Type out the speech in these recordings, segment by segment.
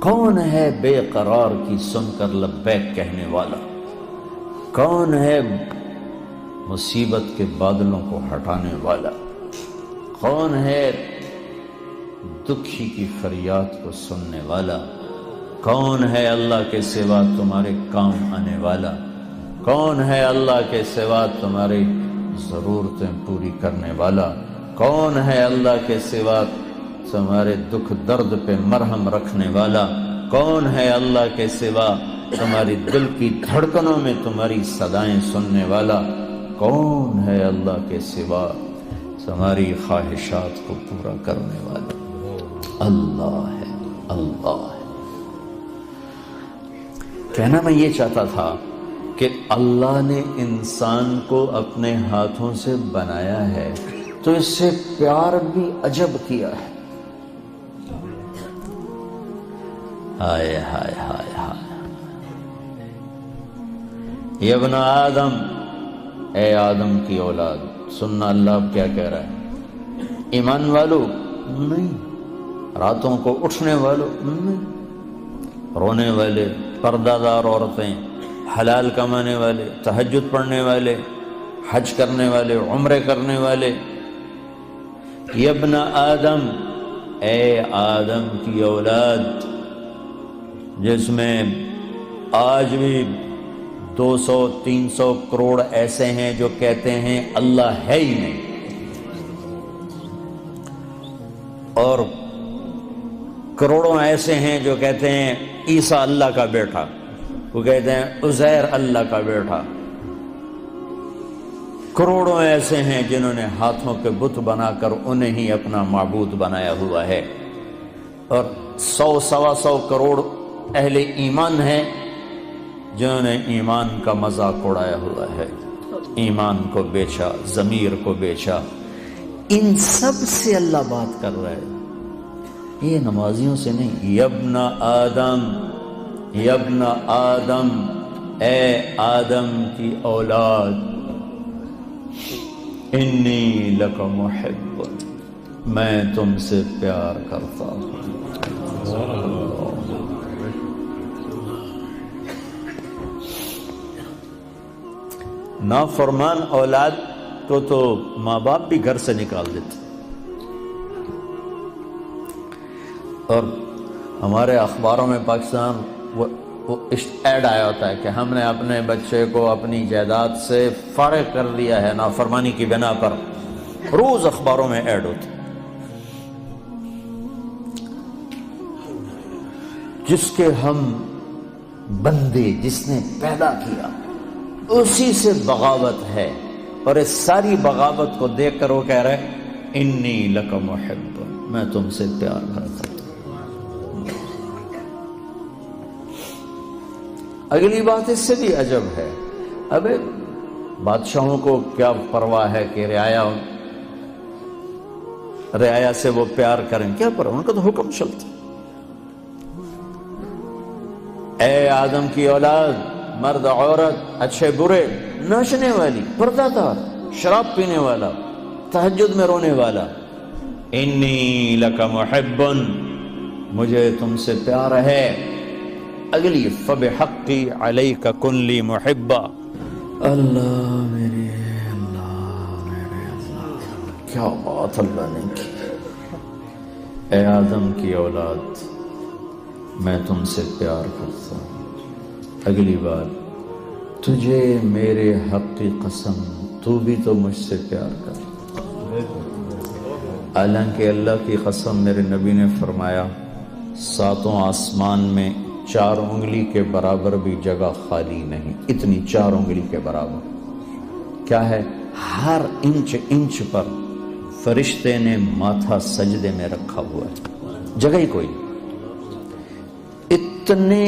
کون ہے بے قرار کی سن کر لبیک کہنے والا؟ کون ہے مصیبت کے بادلوں کو ہٹانے والا؟ کون ہے دکھی کی فریاد کو سننے والا؟ کون ہے اللہ کے سوا تمہارے کام آنے والا؟ کون ہے اللہ کے سوا تمہاری ضرورتیں پوری کرنے والا؟ کون ہے اللہ کے سوا تمہارے دکھ درد پہ مرہم رکھنے والا؟ کون ہے اللہ کے سوا تمہاری دل کی دھڑکنوں میں تمہاری صدائیں سننے والا؟ کون ہے اللہ کے سوا تمہاری خواہشات کو پورا کرنے والا؟ اللہ ہے، اللہ ہے۔ کہنا میں یہ چاہتا تھا کہ اللہ نے انسان کو اپنے ہاتھوں سے بنایا ہے تو اس سے پیار بھی عجب کیا ہے۔ ہائے ہائے ہائے ہائے، یہ ابن آدم، اے آدم کی اولاد، سننا اللہ اب کیا کہہ رہا ہے؟ ایمان والو نہیں، راتوں کو اٹھنے والوں نہیں، رونے والے، پردہ دار عورتیں، حلال کمانے والے، تہجد پڑھنے والے، حج کرنے والے، عمرے کرنے والے۔ یا ابن آدم، اے آدم کی اولاد، جس میں آج بھی 200-300 کروڑ ایسے ہیں جو کہتے ہیں اللہ ہے ہی نہیں، اور کروڑوں ایسے ہیں جو کہتے ہیں عیسیٰ اللہ کا بیٹا، وہ کہتے ہیں عزیر اللہ کا بیٹا۔ کروڑوں ایسے ہیں جنہوں نے ہاتھوں کے بت بنا کر انہیں ہی اپنا معبود بنایا ہوا ہے، اور 100-125 کروڑ اہل ایمان ہیں جنہوں نے ایمان کا مذاق اڑایا ہوا ہے، ایمان کو بیچا، ضمیر کو بیچا۔ ان سب سے اللہ بات کر رہا ہے، یہ نمازیوں سے نہیں۔ یا ابن آدم، یا ابن آدم، اے آدم کی اولاد، انی لک محب، میں تم سے پیار کرتا ہوں۔ نافرمان اولاد کو تو ماں باپ بھی گھر سے نکال دیتے، اور ہمارے اخباروں میں پاکستان وہ ایڈ آیا ہوتا ہے کہ ہم نے اپنے بچے کو اپنی جائیداد سے فارغ کر دیا ہے نافرمانی کی بنا پر، روز اخباروں میں ایڈ ہوتی۔ جس کے ہم بندے، جس نے پیدا کیا، اسی سے بغاوت ہے، اور اس ساری بغاوت کو دیکھ کر وہ کہہ رہے انی لک محب، میں تم سے پیار کرتا ہوں۔ اگلی بات اس سے بھی عجب ہے، ابے بادشاہوں کو کیا پرواہ ہے کہ رعایا سے وہ پیار کریں، کیا پرواہ، ان کا تو حکم چلتا۔ اے آدم کی اولاد، مرد عورت، اچھے برے، ناچنے والی، پردہ دار، شراب پینے والا، تہجد میں رونے والا، انی لک محب، مجھے تم سے پیار ہے۔ اگلی فبحقی علیک کن لی محبا، اللہ میرے اللہ، کیا بات اللہ نے کی۔ اے آدم کی اولاد، میں تم سے پیار کرتا ہوں۔ اگلی بات، تجھے میرے حق کی قسم، تو بھی تو مجھ سے پیار کر۔ حالانکہ اللہ کی قسم، میرے نبی نے فرمایا 7 آسمان میں 4 انگلی کے برابر بھی جگہ خالی نہیں، اتنی 4 انگلی کے برابر کیا ہے؟ ہر انچ پر فرشتے نے ماتھا سجدے میں رکھا ہوا ہے، جگہ ہی کوئی۔ اتنے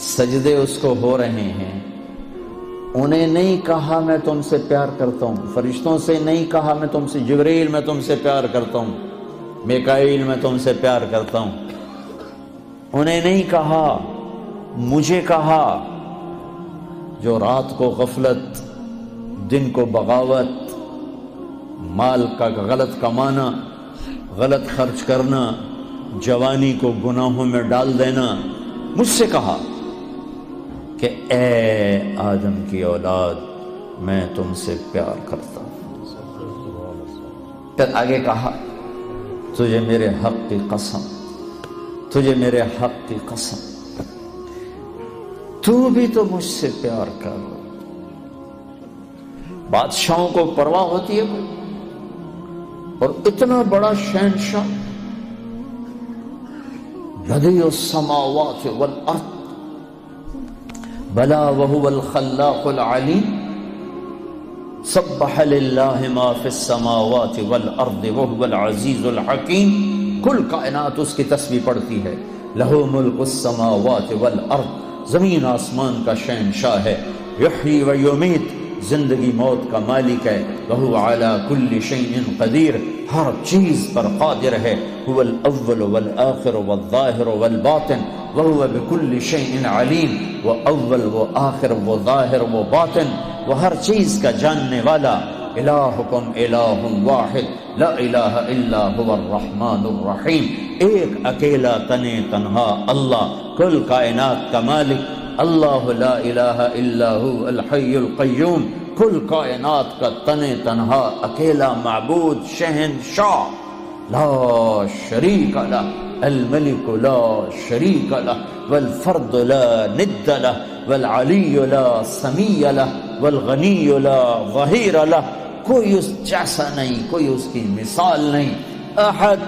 سجدے اس کو ہو رہے ہیں، انہیں نہیں کہا میں تم سے پیار کرتا ہوں، فرشتوں سے نہیں کہا میں تم سے، جبریل میں تم سے پیار کرتا ہوں، میکائیل میں تم سے پیار کرتا ہوں، انہیں نہیں کہا، مجھے کہا، جو رات کو غفلت، دن کو بغاوت، مال کا غلط کمانا، غلط خرچ کرنا، جوانی کو گناہوں میں ڈال دینا، مجھ سے کہا کہ اے آدم کی اولاد میں تم سے پیار کرتا ہوں۔ پھر آگے کہا تجھے میرے حق کی قسم، تجھے میرے حق کی قسم، تو بھی تو مجھ سے پیار کر۔ بادشاہوں کو پرواہ ہوتی ہے کوئی؟ اور اتنا بڑا شہنشاہ، بدیع السماوات والارض، بلا وهو الخلاق العلیم، سبح للہ ما فی السماوات والارض وهو العزیز الحکیم، کل کائنات اس کی تسبیح پڑھتی ہے۔ لہ ملک السماوات والارض، زمین آسمان کا شہنشاہ ہے۔ یحیی و یمیت، زندگی موت کا مالک ہے۔ وہو علی کل شیء قدیر، ہر چیز پر قادر ہے۔ هو الاول والآخر والظاہر والباطن وہو بکل شیء علیم، وہ اول وہ آخر وہ ظاہر وہ باطن، وہ ہر چیز کا جاننے والا۔ الہکم الہ واحد لا الہ الا هو الرحمن الرحیم، ایک اکیلا تنہا اللہ، کل کائنات کا مالک اللہ، لا الہ الا هو الحی القیوم، کل کائنات کا تنہا اکیلا معبود شہنشاہ، لا شریک لہ، الملک لا شریک لہ، والفرد لا ند لہ، والعلی لا سمیع لہ، والغنی لا ظہیر لہ، کوئی اس جیسا نہیں، کوئی اس کی مثال نہیں۔ احد،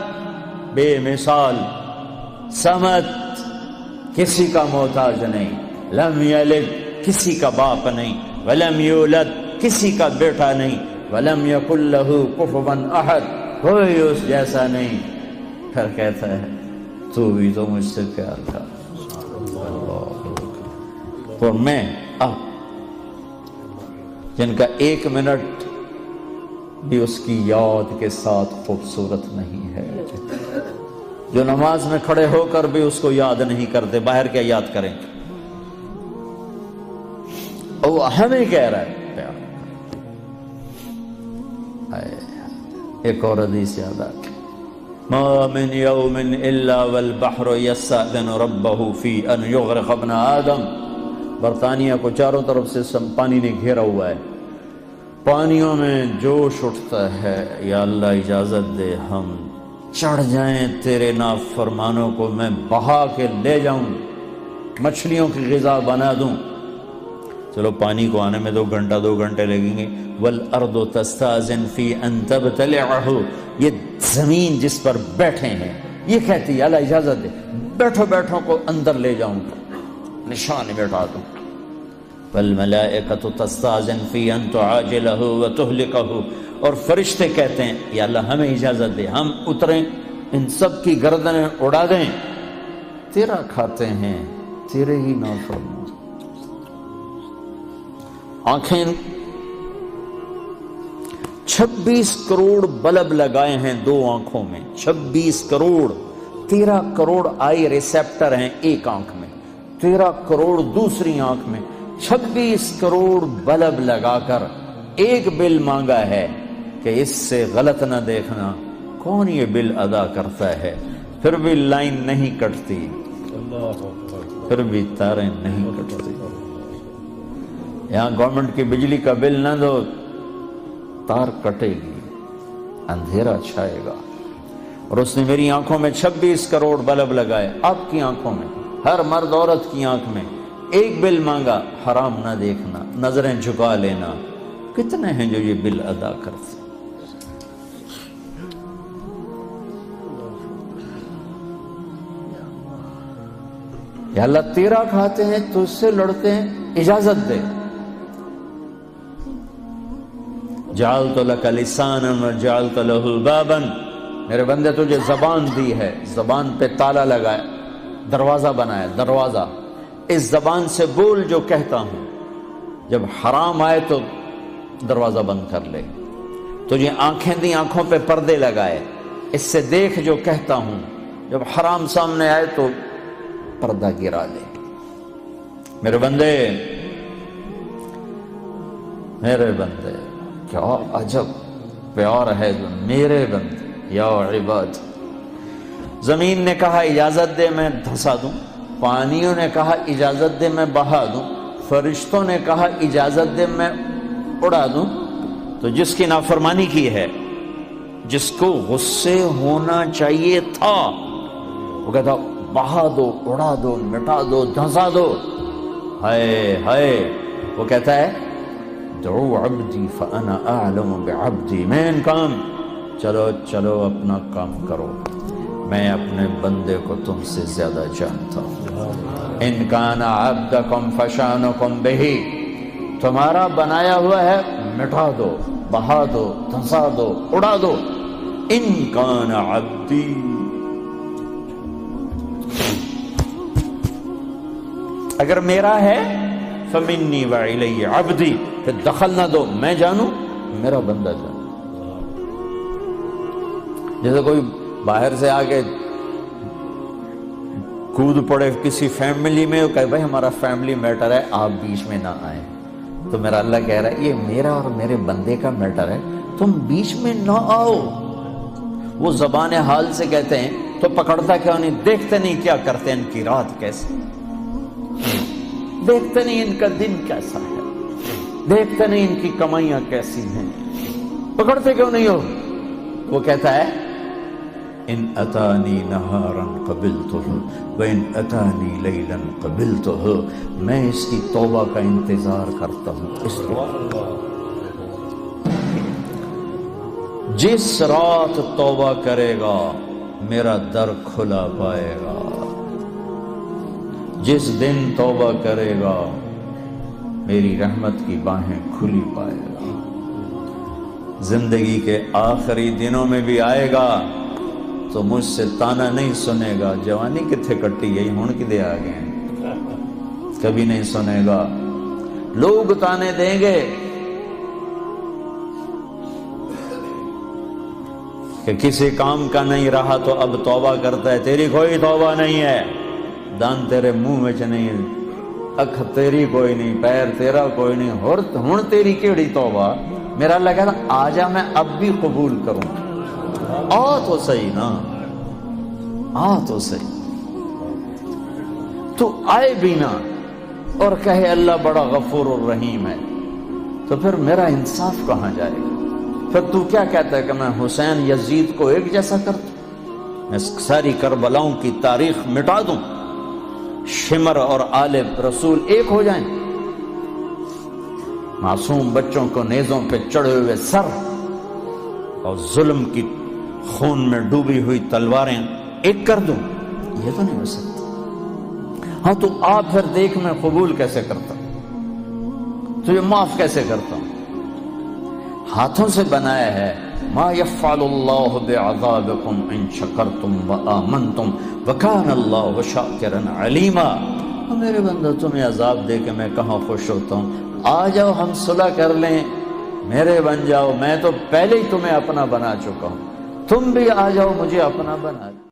بے مثال، صمد، کسی کا محتاج نہیں، لم یلد، کسی کا باپ نہیں، ولم یولد، کسی کا بیٹا نہیں، ولم یکن لہ کفوا احد، کوئی اس جیسا نہیں۔ پھر کہتا ہے تو بھی تو مجھ سے پیار کر۔ اور میں اب جن کا ایک منٹ بھی اس کی یاد کے ساتھ خوبصورت نہیں ہے، جو نماز میں کھڑے ہو کر بھی اس کو یاد نہیں کرتے، باہر کیا یاد کریں؟ وہ ہمیں کہہ رہا ہے پیار۔ ایک اور حدیث یاد آ گئی، ما من یوم الا والبحر یستأذن ربہ فی ان یغرق ابن آدم۔ برطانیہ کو چاروں طرف سے پانی نے گھیرا ہوا ہے، پانیوں میں جوش اٹھتا ہے، یا اللہ اجازت دے ہم چڑھ جائیں تیرے نافرمانوں کو میں بہا کے لے جاؤں، مچھلیوں کی غذا بنا دوں۔ چلو پانی کو آنے میں 2 گھنٹے لگیں گے۔ والارض تستاذن فی ان تبتلعہ، یہ زمین جس پر بیٹھے ہیں یہ کہتی ہے اللہ اجازت دے بیٹھو کو اندر لے جاؤں، نشان بیٹھا دوں۔ والملائکۃ تستاذن فی ان تعاجلہ وتہلکہ، اور فرشتے کہتے ہیں یا اللہ ہمیں اجازت دے ہم اتریں، ان سب کی گردنیں اڑا دیں، تیرا کھاتے ہیں، تیرے ہی نافرمان۔ آنکھیں 26 کروڑ بلب لگائے ہیں 2 آنکھوں میں، 26 کروڑ، 13 کروڑ آئی ریسیپٹر ہیں ایک آنکھ میں، 13 کروڑ دوسری آنکھ میں، 26 کروڑ بلب لگا کر ایک بل مانگا ہے کہ اس سے غلط نہ دیکھنا۔ کون یہ بل ادا کرتا ہے؟ پھر بھی لائن نہیں کٹتی، پھر بھی تاریں نہیں کٹتی۔ یہاں گورنمنٹ کی بجلی کا بل نہ دو، تار کٹے گی، اندھیرا چھائے گا۔ اور اس نے میری آنکھوں میں 26 کروڑ بلب لگائے، آپ کی آنکھوں میں، ہر مرد عورت کی آنکھ میں ایک بل مانگا، حرام نہ دیکھنا، نظریں جھکا لینا۔ کتنے ہیں جو یہ بل ادا کرتے؟ یا اللہ تیرا کھاتے ہیں تو اس سے لڑتے ہیں، اجازت دے۔ جعلت لک لسانا وجعلت له بابا، میرے بندے تجھے زبان دی ہے، زبان پہ تالا لگایا، دروازہ بنایا، دروازہ، اس زبان سے بول جو کہتا ہوں، جب حرام آئے تو دروازہ بند کر لے۔ تجھے آنکھیں دی، آنکھوں پہ پردے لگائے، اس سے دیکھ جو کہتا ہوں، جب حرام سامنے آئے تو پردہ گرا لے۔ میرے بندے، میرے بندے، کیا عجب پیار ہے میرے بندے یا عباد۔ زمین نے کہا اجازت دے میں دھسا دوں، پانیوں نے کہا اجازت دے میں بہا دوں، فرشتوں نے کہا اجازت دے میں اڑا دوں، تو جس کی نافرمانی کی ہے، جس کو غصے ہونا چاہیے تھا، وہ کہتا بہا دو، اڑا دو، مٹا دو، دھسا دو، ہائے ہائے، وہ کہتا ہے دعو عبدی فانا اعلم بعبدی، مین کام، چلو چلو اپنا کام کرو، میں اپنے بندے کو تم سے زیادہ جانتا ہوں۔ ان کان عبدکم فشانکم بہی، تمہارا بنایا ہوا ہے مٹا دو، بہا دو، دھسا دو، اڑا دو۔ ان کان عبدی، اگر میرا ہے فمنی وإلی عبدی، پھر دخل نہ دو، میں جانوں میرا بندہ جانوں۔ جیسے کوئی باہر سے آگے کود پڑے کسی فیملی میں، وہ کہے بھائی ہمارا فیملی میٹر ہے، آپ بیچ میں نہ آئیں، تو میرا اللہ کہہ رہا ہے یہ میرا اور میرے بندے کا میٹر ہے، تم بیچ میں نہ آؤ۔ وہ زبان حال سے کہتے ہیں تو پکڑتا کیوں نہیں، دیکھتے نہیں کیا کرتے ان کی رات کیسی، دیکھتے نہیں ان کا دن کیسا ہے، دیکھتے نہیں ان کی کمائیاں کیسی ہیں، پکڑتے کیوں نہیں ہو؟ وہ کہتا ہے ان اتانی نہارا قبلتہ وان اتانی لیلا قبلتہ، میں اس کی توبہ کا انتظار کرتا ہوں، اس جس رات توبہ کرے گا میرا در کھلا پائے گا، جس دن توبہ کرے گا میری رحمت کی باہیں کھلی پائے گا، زندگی کے آخری دنوں میں بھی آئے گا تو مجھ سے تانا نہیں سنے گا جوانی کتھے کٹی گئی ہون کدے آ گئے، کبھی نہیں سنے گا۔ لوگ تانے دیں گے کہ کسی کام کا نہیں رہا تو اب توبہ کرتا ہے، تیری کوئی توبہ نہیں ہے، دان تیرے منہ میں نہیں، اکھ تیری کوئی نہیں، پیر تیرا کوئی نہیں، ہن تیری کیڑی توبہ؟ میرا اللہ کہتا آ جا میں اب بھی قبول کروں، آ تو صحیح نا، آ تو صحیح، تو آئے بھی نا اور کہے اللہ بڑا غفور الرحیم ہے، تو پھر میرا انصاف کہاں جائے گا؟ پھر تو کیا کہتا ہے کہ میں حسین یزید کو ایک جیسا کر دوں، میں ساری کربلاؤں کی تاریخ مٹا دوں، شمر اور آل رسول ایک ہو جائیں، معصوم بچوں کو نیزوں پہ چڑھے ہوئے سر اور ظلم کی خون میں ڈوبی ہوئی تلواریں ایک کر دوں، یہ تو نہیں ہو سکتا۔ ہاں تو آپ پھر دیکھ میں قبول کیسے کرتا ہوں، تجھے معاف کیسے کرتا ہوں، ہاتھوں سے بنایا ہے۔ ما یفعل اللہ بعذابکم ان شکرتم وآمنتم وکان اللہ شاکرا علیما۔ میرے بندہ تمہیں عذاب دے کے میں کہاں خوش ہوتا ہوں، آ جاؤ ہم صلح کر لیں، میرے بن جاؤ، میں تو پہلے ہی تمہیں اپنا بنا چکا ہوں، تم بھی آ جاؤ مجھے اپنا بنا دو۔